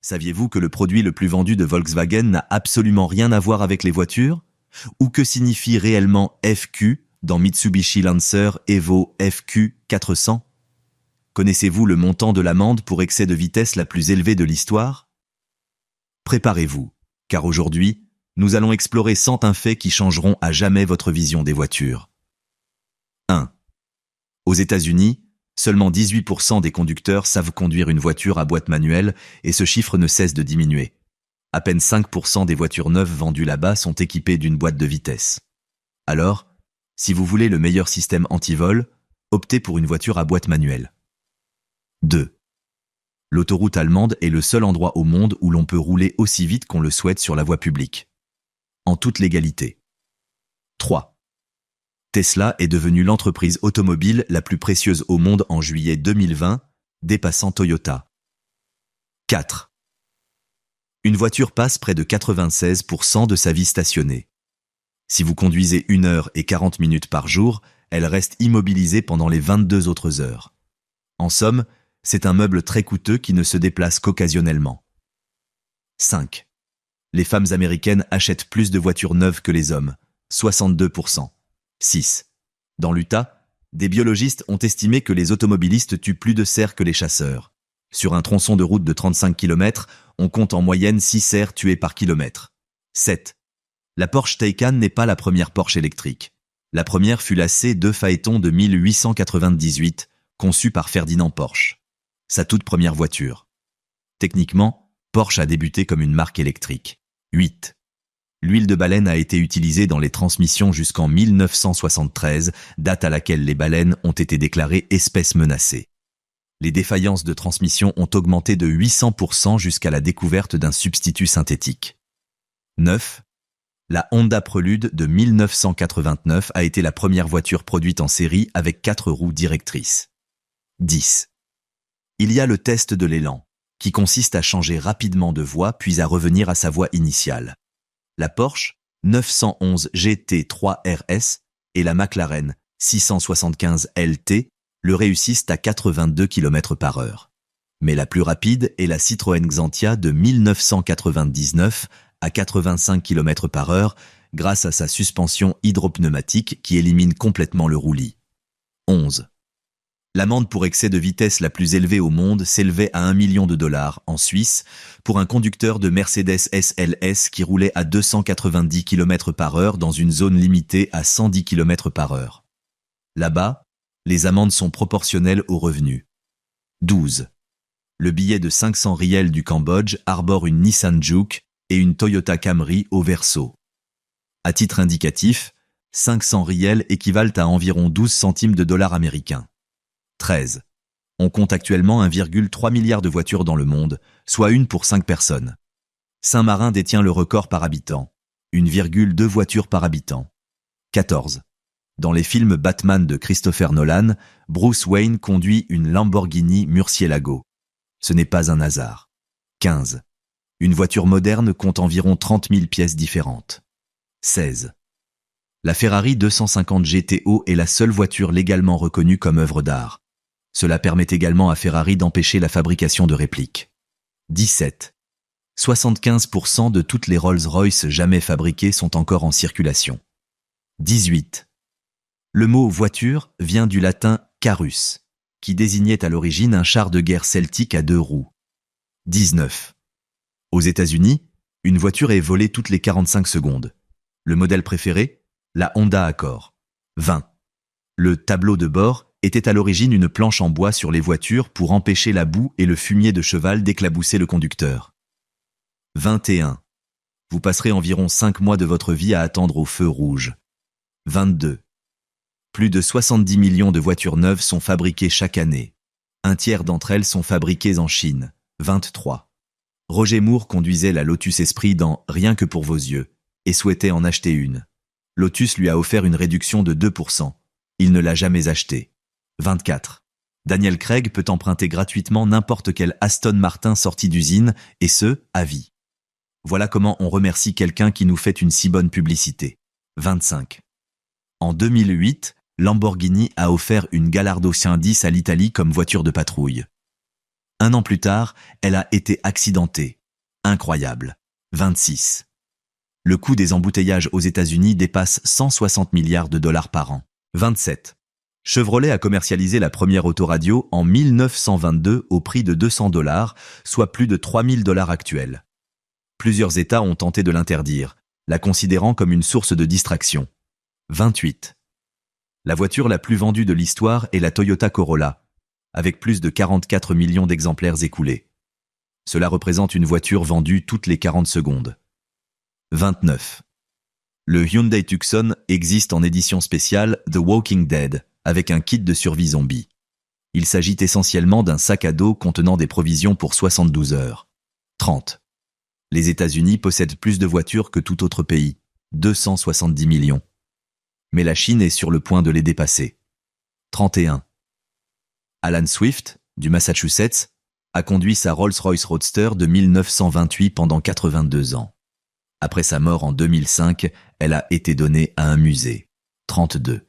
Saviez-vous que le produit le plus vendu de Volkswagen n'a absolument rien à voir avec les voitures? Ou que signifie réellement FQ dans Mitsubishi Lancer Evo FQ 400? Connaissez-vous le montant de l'amende pour excès de vitesse la plus élevée de l'histoire? Préparez-vous, car aujourd'hui, nous allons explorer 100 faits qui changeront à jamais votre vision des voitures. 1. Aux États-Unis, seulement 18% des conducteurs savent conduire une voiture à boîte manuelle et ce chiffre ne cesse de diminuer. À peine 5% des voitures neuves vendues là-bas sont équipées d'une boîte de vitesse. Alors, si vous voulez le meilleur système anti-vol, optez pour une voiture à boîte manuelle. 2. L'autoroute allemande est le seul endroit au monde où l'on peut rouler aussi vite qu'on le souhaite sur la voie publique. En toute légalité. 3. Tesla est devenue l'entreprise automobile la plus précieuse au monde en juillet 2020, dépassant Toyota. 4. Une voiture passe près de 96% de sa vie stationnée. Si vous conduisez 1 heure et 40 minutes par jour, elle reste immobilisée pendant les 22 autres heures. En somme, c'est un meuble très coûteux qui ne se déplace qu'occasionnellement. 5. Les femmes américaines achètent plus de voitures neuves que les hommes, 62%. 6. Dans l'Utah, des biologistes ont estimé que les automobilistes tuent plus de cerfs que les chasseurs. Sur un tronçon de route de 35 km, on compte en moyenne 6 cerfs tués par kilomètre. 7. La Porsche Taycan n'est pas la première Porsche électrique. La première fut la C2 Phaéton de 1898, conçue par Ferdinand Porsche. Sa toute première voiture. Techniquement, Porsche a débuté comme une marque électrique. 8. L'huile de baleine a été utilisée dans les transmissions jusqu'en 1973, date à laquelle les baleines ont été déclarées espèces menacées. Les défaillances de transmission ont augmenté de 800% jusqu'à la découverte d'un substitut synthétique. 9. La Honda Prelude de 1989 a été la première voiture produite en série avec 4 roues directrices. 10. Il y a le test de l'élan, qui consiste à changer rapidement de voie puis à revenir à sa voie initiale. La Porsche 911 GT3 RS et la McLaren 675 LT le réussissent à 82 km/h. Mais la plus rapide est la Citroën Xantia de 1999 à 85 km/h grâce à sa suspension hydropneumatique qui élimine complètement le roulis. 11. L'amende pour excès de vitesse la plus élevée au monde s'élevait à $1 million en Suisse pour un conducteur de Mercedes SLS qui roulait à 290 km/h dans une zone limitée à 110 km/h. Là-bas, les amendes sont proportionnelles aux revenus. 12. Le billet de 500 riels du Cambodge arbore une Nissan Juke et une Toyota Camry au verso. À titre indicatif, 500 riels équivalent à environ 12 centimes de dollars américains. 13. On compte actuellement 1,3 milliard de voitures dans le monde, soit une pour 5 personnes. Saint-Marin détient le record par habitant, 1,2 voitures par habitant. 14. Dans les films Batman de Christopher Nolan, Bruce Wayne conduit une Lamborghini Murcielago. Ce n'est pas un hasard. 15. Une voiture moderne compte environ 30 000 pièces différentes. 16. La Ferrari 250 GTO est la seule voiture légalement reconnue comme œuvre d'art. Cela permet également à Ferrari d'empêcher la fabrication de répliques. 17. 75% de toutes les Rolls-Royce jamais fabriquées sont encore en circulation. 18. Le mot « voiture » vient du latin « carus », qui désignait à l'origine un char de guerre celtique à 2 roues. 19. Aux États-Unis, une voiture est volée toutes les 45 secondes. Le modèle préféré ? La Honda Accord. 20. Le tableau de bord était à l'origine une planche en bois sur les voitures pour empêcher la boue et le fumier de cheval d'éclabousser le conducteur. 21. Vous passerez environ 5 mois de votre vie à attendre au feu rouge. 22. Plus de 70 millions de voitures neuves sont fabriquées chaque année. 1/3 d'entre elles sont fabriquées en Chine. 23. Roger Moore conduisait la Lotus Esprit dans « Rien que pour vos yeux » et souhaitait en acheter une. Lotus lui a offert une réduction de 2%. Il ne l'a jamais achetée. 24. Daniel Craig peut emprunter gratuitement n'importe quel Aston Martin sorti d'usine, et ce, à vie. Voilà comment on remercie quelqu'un qui nous fait une si bonne publicité. 25. En 2008, Lamborghini a offert une Gallardo 10 à l'Italie comme voiture de patrouille. 1 an plus tard, elle a été accidentée. Incroyable. 26. Le coût des embouteillages aux États-Unis dépasse 160 milliards de dollars par an. 27. Chevrolet a commercialisé la première autoradio en 1922 au prix de $200, soit plus de 3000 $ actuels. Plusieurs États ont tenté de l'interdire, la considérant comme une source de distraction. 28. La voiture la plus vendue de l'histoire est la Toyota Corolla, avec plus de 44 millions d'exemplaires écoulés. Cela représente une voiture vendue toutes les 40 secondes. 29. Le Hyundai Tucson existe en édition spéciale The Walking Dead, avec un kit de survie zombie. Il s'agit essentiellement d'un sac à dos contenant des provisions pour 72 heures. 30. Les États-Unis possèdent plus de voitures que tout autre pays, 270 millions. Mais la Chine est sur le point de les dépasser. 31. Alan Swift, du Massachusetts, a conduit sa Rolls-Royce Roadster de 1928 pendant 82 ans. Après sa mort en 2005, elle a été donnée à un musée. 32.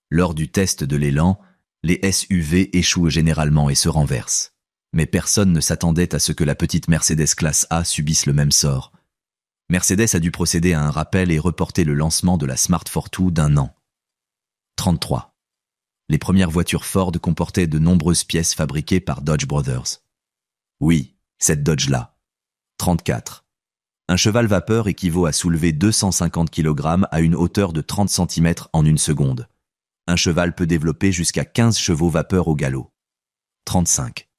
Lors du test de l'élan, les SUV échouent généralement et se renversent. Mais personne ne s'attendait à ce que la petite Mercedes classe A subisse le même sort. Mercedes a dû procéder à un rappel et reporter le lancement de la Smart Fortwo d'1 an. 33. Les premières voitures Ford comportaient de nombreuses pièces fabriquées par Dodge Brothers. Oui, cette Dodge-là. 34. Un cheval vapeur équivaut à soulever 250 kg à une hauteur de 30 cm en 1 seconde. Un cheval peut développer jusqu'à 15 chevaux vapeur au galop. 35.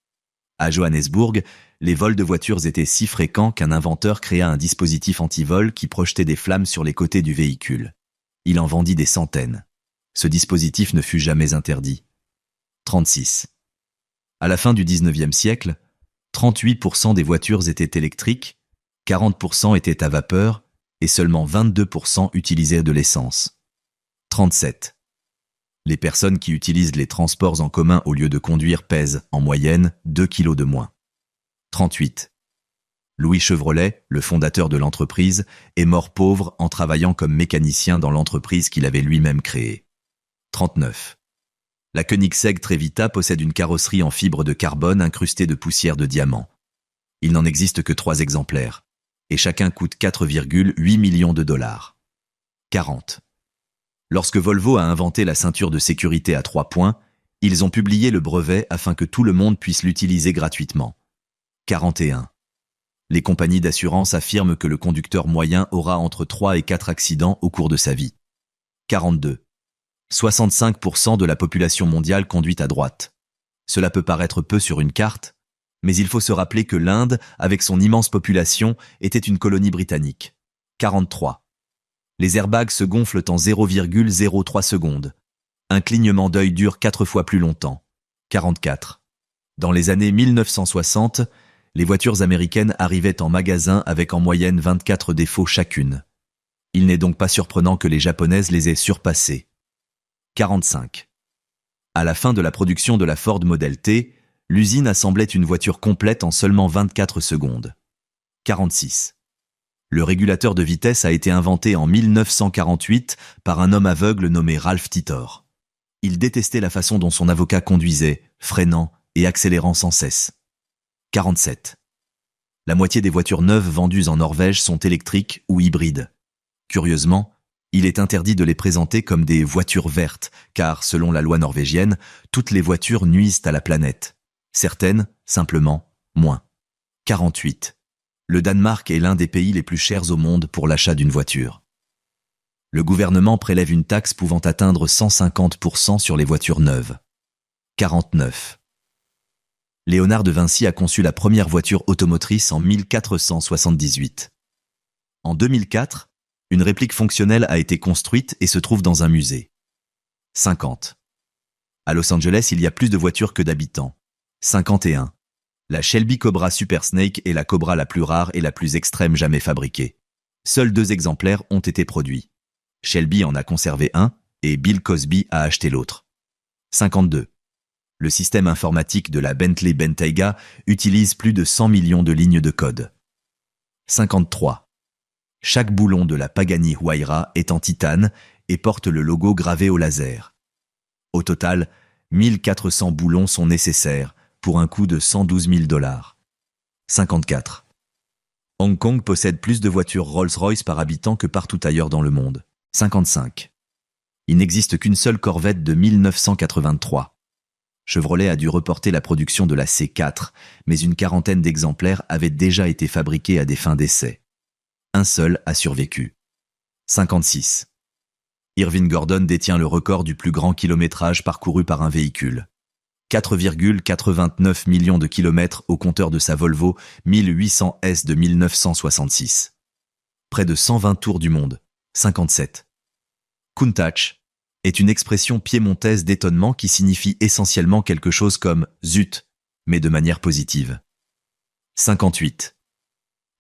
À Johannesburg, les vols de voitures étaient si fréquents qu'un inventeur créa un dispositif anti-vol qui projetait des flammes sur les côtés du véhicule. Il en vendit des centaines. Ce dispositif ne fut jamais interdit. 36. À la fin du 19e siècle, 38% des voitures étaient électriques, 40% étaient à vapeur et seulement 22% utilisaient de l'essence. 37. Les personnes qui utilisent les transports en commun au lieu de conduire pèsent, en moyenne, 2 kilos de moins. 38. Louis Chevrolet, le fondateur de l'entreprise, est mort pauvre en travaillant comme mécanicien dans l'entreprise qu'il avait lui-même créée. 39. La Koenigsegg Trevita possède une carrosserie en fibre de carbone incrustée de poussière de diamant. Il n'en existe que 3 exemplaires, et chacun coûte 4,8 millions de dollars. 40. Lorsque Volvo a inventé la ceinture de sécurité à 3 points, ils ont publié le brevet afin que tout le monde puisse l'utiliser gratuitement. 41. Les compagnies d'assurance affirment que le conducteur moyen aura entre 3 et 4 accidents au cours de sa vie. 42. 65% de la population mondiale conduit à droite. Cela peut paraître peu sur une carte, mais il faut se rappeler que l'Inde, avec son immense population, était une colonie britannique. 43. Les airbags se gonflent en 0,03 secondes. Un clignement d'œil dure 4 fois plus longtemps. 44. Dans les années 1960, les voitures américaines arrivaient en magasin avec en moyenne 24 défauts chacune. Il n'est donc pas surprenant que les Japonaises les aient surpassées. 45. À la fin de la production de la Ford Model T, l'usine assemblait une voiture complète en seulement 24 secondes. 46. Le régulateur de vitesse a été inventé en 1948 par un homme aveugle nommé Ralph Titor. Il détestait la façon dont son avocat conduisait, freinant et accélérant sans cesse. 47. La moitié des voitures neuves vendues en Norvège sont électriques ou hybrides. Curieusement, il est interdit de les présenter comme des voitures vertes, car, selon la loi norvégienne, toutes les voitures nuisent à la planète. Certaines, simplement, moins. 48. Le Danemark est l'un des pays les plus chers au monde pour l'achat d'une voiture. Le gouvernement prélève une taxe pouvant atteindre 150% sur les voitures neuves. 49. Léonard de Vinci a conçu la première voiture automotrice en 1478. En 2004, une réplique fonctionnelle a été construite et se trouve dans un musée. 50. À Los Angeles, il y a plus de voitures que d'habitants. 51. La Shelby Cobra Super Snake est la Cobra la plus rare et la plus extrême jamais fabriquée. Seuls 2 exemplaires ont été produits. Shelby en a conservé un et Bill Cosby a acheté l'autre. 52. Le système informatique de la Bentley Bentayga utilise plus de 100 millions de lignes de code. 53. Chaque boulon de la Pagani Huayra est en titane et porte le logo gravé au laser. Au total, 1400 boulons sont nécessaires pour un coût de 112 000 $. 54. Hong Kong possède plus de voitures Rolls-Royce par habitant que partout ailleurs dans le monde. 55. Il n'existe qu'une seule Corvette de 1983. Chevrolet a dû reporter la production de la C4, mais une quarantaine d'exemplaires avaient déjà été fabriqués à des fins d'essai. Un seul a survécu. 56. Irving Gordon détient le record du plus grand kilométrage parcouru par un véhicule. 4,89 millions de kilomètres au compteur de sa Volvo 1800S de 1966. Près de 120 tours du monde. 57. Countach est une expression piémontaise d'étonnement qui signifie essentiellement quelque chose comme « zut », mais de manière positive. 58.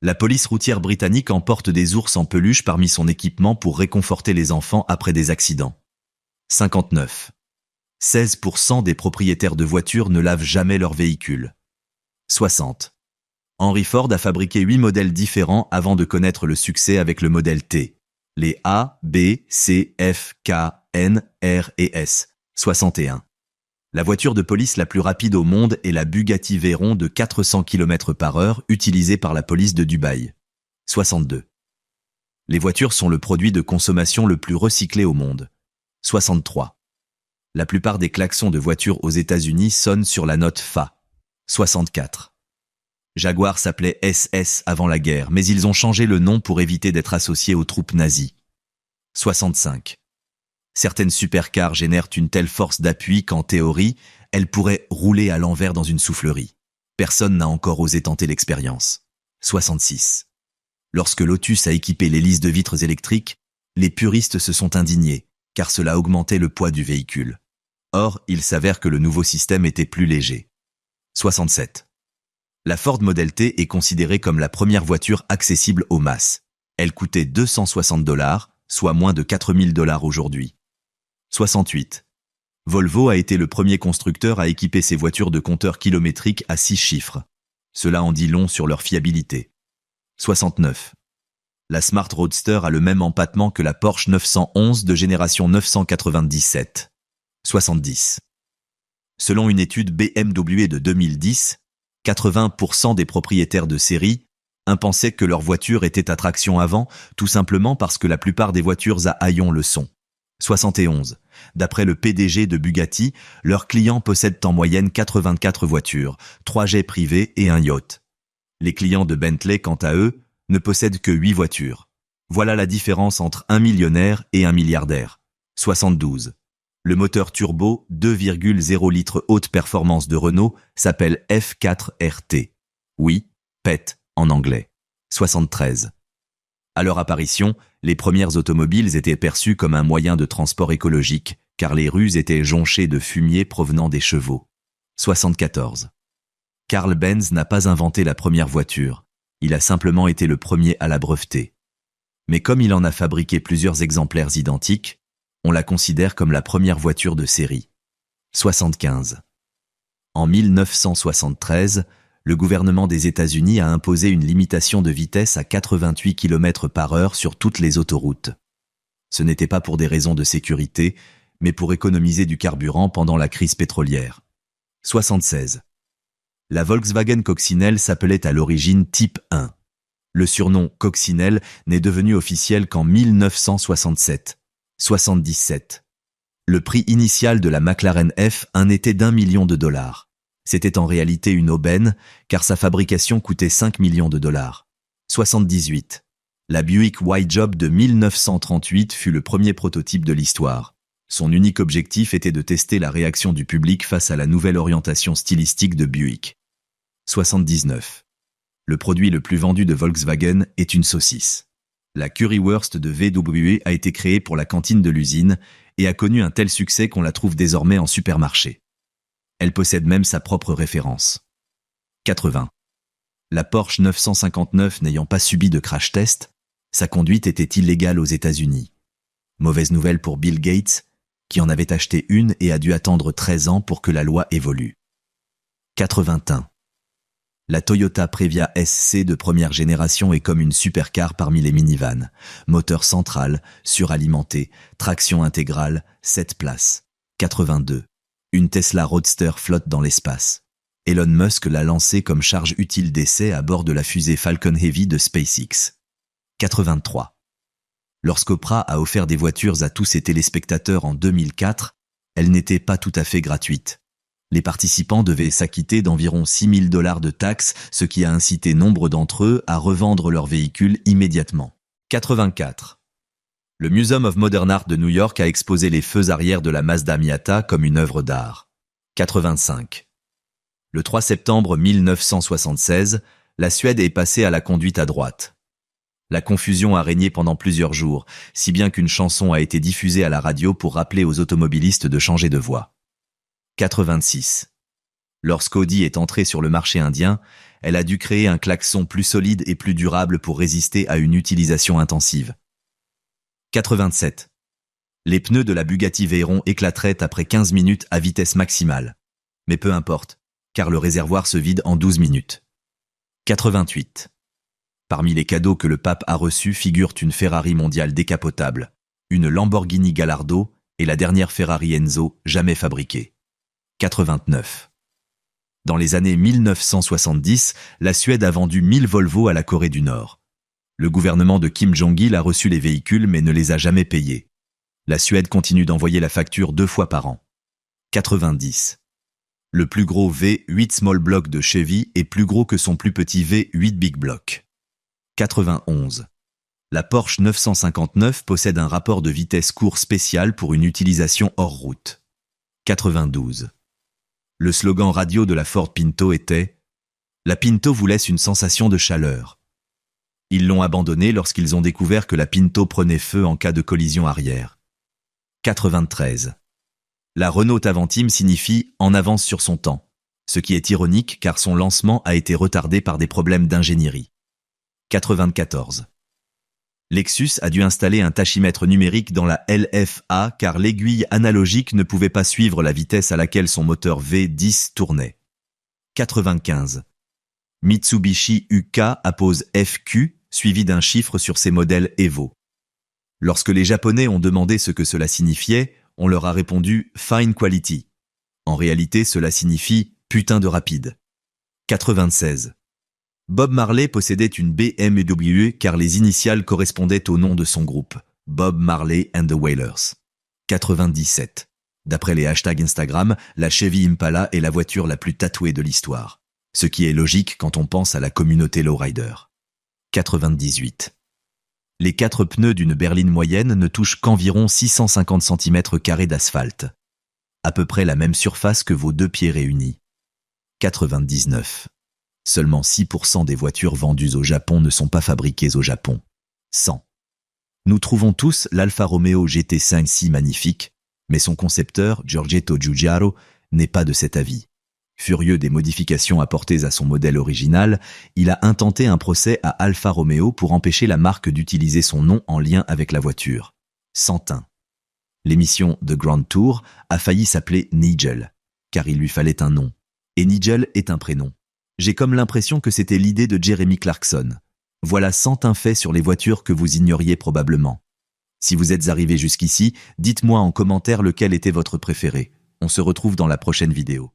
La police routière britannique emporte des ours en peluche parmi son équipement pour réconforter les enfants après des accidents. 59. 16% des propriétaires de voitures ne lavent jamais leur véhicule. 60. Henry Ford a fabriqué 8 modèles différents avant de connaître le succès avec le modèle T. Les A, B, C, F, K, N, R et S. 61. La voiture de police la plus rapide au monde est la Bugatti Veyron de 400 km/h utilisée par la police de Dubaï. 62. Les voitures sont le produit de consommation le plus recyclé au monde. 63. La plupart des klaxons de voitures aux États-Unis sonnent sur la note Fa. 64. Jaguar s'appelait SS avant la guerre, mais ils ont changé le nom pour éviter d'être associés aux troupes nazies. 65. Certaines supercars génèrent une telle force d'appui qu'en théorie, elles pourraient rouler à l'envers dans une soufflerie. Personne n'a encore osé tenter l'expérience. 66. Lorsque Lotus a équipé l'hélice de vitres électriques, les puristes se sont indignés, car cela augmentait le poids du véhicule. Or, il s'avère que le nouveau système était plus léger. 67. La Ford Model T est considérée comme la première voiture accessible aux masses. Elle coûtait 260 $, soit moins de 4 000 $ aujourd'hui. 68. Volvo a été le premier constructeur à équiper ses voitures de compteurs kilométriques à 6 chiffres. Cela en dit long sur leur fiabilité. 69. La Smart Roadster a le même empattement que la Porsche 911 de génération 997. 70. Selon une étude BMW de 2010, 80% des propriétaires de série pensaient que leur voiture était à traction avant, tout simplement parce que la plupart des voitures à haillons le sont. 71. D'après le PDG de Bugatti, leurs clients possèdent en moyenne 84 voitures, 3 jets privés et un yacht. Les clients de Bentley, quant à eux, ne possèdent que 8 voitures. Voilà la différence entre un millionnaire et un milliardaire. 72. Le moteur turbo 2,0 litres haute performance de Renault s'appelle F4 RT. Oui, PET en anglais. 73. À leur apparition, les premières automobiles étaient perçues comme un moyen de transport écologique, car les rues étaient jonchées de fumier provenant des chevaux. 74. Carl Benz n'a pas inventé la première voiture, il a simplement été le premier à la breveter. Mais comme il en a fabriqué plusieurs exemplaires identiques, on la considère comme la première voiture de série. 75. En 1973, le gouvernement des États-Unis a imposé une limitation de vitesse à 88 km/h sur toutes les autoroutes. Ce n'était pas pour des raisons de sécurité, mais pour économiser du carburant pendant la crise pétrolière. 76. La Volkswagen Coccinelle s'appelait à l'origine Type 1. Le surnom Coccinelle n'est devenu officiel qu'en 1967. 77. Le prix initial de la McLaren F1 était d'1 million de $. C'était en réalité une aubaine, car sa fabrication coûtait 5 millions de $. 78. La Buick Y-Job de 1938 fut le premier prototype de l'histoire. Son unique objectif était de tester la réaction du public face à la nouvelle orientation stylistique de Buick. 79. Le produit le plus vendu de Volkswagen est une saucisse. La Currywurst de VW a été créée pour la cantine de l'usine et a connu un tel succès qu'on la trouve désormais en supermarché. Elle possède même sa propre référence. 80. La Porsche 959 n'ayant pas subi de crash test, sa conduite était illégale aux États-Unis. Mauvaise nouvelle pour Bill Gates, qui en avait acheté une et a dû attendre 13 ans pour que la loi évolue. 81. La Toyota Previa SC de première génération est comme une supercar parmi les minivans. Moteur central, suralimenté, traction intégrale, 7 places. 82. Une Tesla Roadster flotte dans l'espace. Elon Musk l'a lancé comme charge utile d'essai à bord de la fusée Falcon Heavy de SpaceX. 83. Lorsqu'Oprah a offert des voitures à tous ses téléspectateurs en 2004, elles n'étaient pas tout à fait gratuites. Les participants devaient s'acquitter d'environ $6 000 de taxes, ce qui a incité nombre d'entre eux à revendre leurs véhicules immédiatement. 84. Le Museum of Modern Art de New York a exposé les feux arrière de la Mazda Miata comme une œuvre d'art. 85. Le 3 septembre 1976, la Suède est passée à la conduite à droite. La confusion a régné pendant plusieurs jours, si bien qu'une chanson a été diffusée à la radio pour rappeler aux automobilistes de changer de voie. 86. Lorsqu'Audi est entrée sur le marché indien, elle a dû créer un klaxon plus solide et plus durable pour résister à une utilisation intensive. 87. Les pneus de la Bugatti Veyron éclateraient après 15 minutes à vitesse maximale. Mais peu importe, car le réservoir se vide en 12 minutes. 88. Parmi les cadeaux que le pape a reçus figurent une Ferrari mondiale décapotable, une Lamborghini Gallardo et la dernière Ferrari Enzo jamais fabriquée. 89. Dans les années 1970, la Suède a vendu 1000 Volvo à la Corée du Nord. Le gouvernement de Kim Jong-il a reçu les véhicules mais ne les a jamais payés. La Suède continue d'envoyer la facture 2 fois par an. 90. Le plus gros V8 Small Block de Chevy est plus gros que son plus petit V8 Big Block. 91. La Porsche 959 possède un rapport de vitesse court spécial pour une utilisation hors route. 92. Le slogan radio de la Ford Pinto était « La Pinto vous laisse une sensation de chaleur ». Ils l'ont abandonné lorsqu'ils ont découvert que la Pinto prenait feu en cas de collision arrière. 93. La Renault Taventim signifie « en avance sur son temps », ce qui est ironique car son lancement a été retardé par des problèmes d'ingénierie. 94. Lexus a dû installer un tachymètre numérique dans la LFA car l'aiguille analogique ne pouvait pas suivre la vitesse à laquelle son moteur V10 tournait. 95. Mitsubishi UK appose FQ suivi d'un chiffre sur ses modèles Evo. Lorsque les Japonais ont demandé ce que cela signifiait, on leur a répondu « Fine Quality ». En réalité, cela signifie « putain de rapide ». 96. Bob Marley possédait une BMW car les initiales correspondaient au nom de son groupe, Bob Marley and the Wailers. 97. D'après les hashtags Instagram, la Chevy Impala est la voiture la plus tatouée de l'histoire. Ce qui est logique quand on pense à la communauté lowrider. 98. Les 4 pneus d'une berline moyenne ne touchent qu'environ 650 cm² d'asphalte. À peu près la même surface que vos 2 pieds réunis. 99. Seulement 6% des voitures vendues au Japon ne sont pas fabriquées au Japon. 100. Nous trouvons tous l'Alfa Romeo GT5 si magnifique, mais son concepteur, Giorgetto Giugiaro, n'est pas de cet avis. Furieux des modifications apportées à son modèle original, il a intenté un procès à Alfa Romeo pour empêcher la marque d'utiliser son nom en lien avec la voiture. Santin. L'émission The Grand Tour a failli s'appeler Nigel, car il lui fallait un nom. Et Nigel est un prénom. J'ai comme l'impression que c'était l'idée de Jeremy Clarkson. Voilà 101 faits sur les voitures que vous ignoriez probablement. Si vous êtes arrivé jusqu'ici, dites-moi en commentaire lequel était votre préféré. On se retrouve dans la prochaine vidéo.